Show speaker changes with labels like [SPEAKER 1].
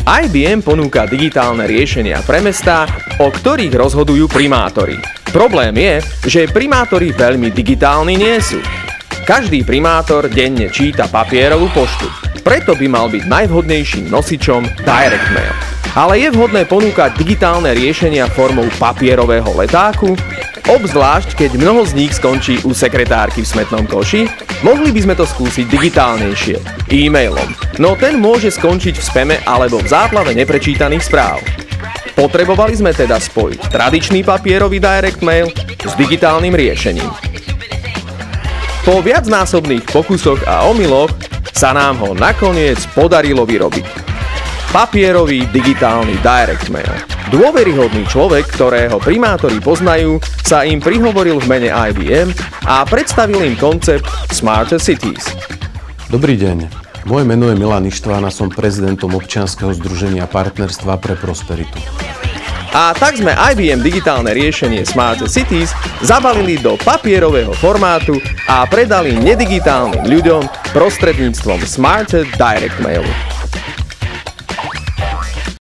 [SPEAKER 1] IBM ponúka digitálne riešenia pre mestá, o ktorých rozhodujú primátori. Problém je, že primátori veľmi digitálni nie sú. Každý primátor denne číta papierovú poštu, preto by mal byť najvhodnejším nosičom Direct Mail. Ale je vhodné ponúkať digitálne riešenia formou papierového letáku? Obzvlášť, keď mnoho z nich skončí u sekretárky v smetnom koši, mohli by sme to skúsiť digitálnejšie, e-mailom, no ten môže skončiť v spame alebo v záplave neprečítaných správ. Potrebovali sme teda spojiť tradičný papierový direct mail s digitálnym riešením. Po viacnásobných pokusoch a omyloch sa nám ho nakoniec podarilo vyrobiť. Papierový digitálny direct mail. Dôveryhodný človek, ktorého primátori poznajú, sa im prihovoril v mene IBM a predstavil im koncept Smarter Cities.
[SPEAKER 2] Dobrý deň, moje meno je Milan Ištván a som prezidentom občianskeho združenia Partnerstva pre prosperitu.
[SPEAKER 1] A tak sme IBM digitálne riešenie Smarter Cities zabalili do papierového formátu a predali nedigitálnym ľuďom prostredníctvom Smarter Direct Mailu.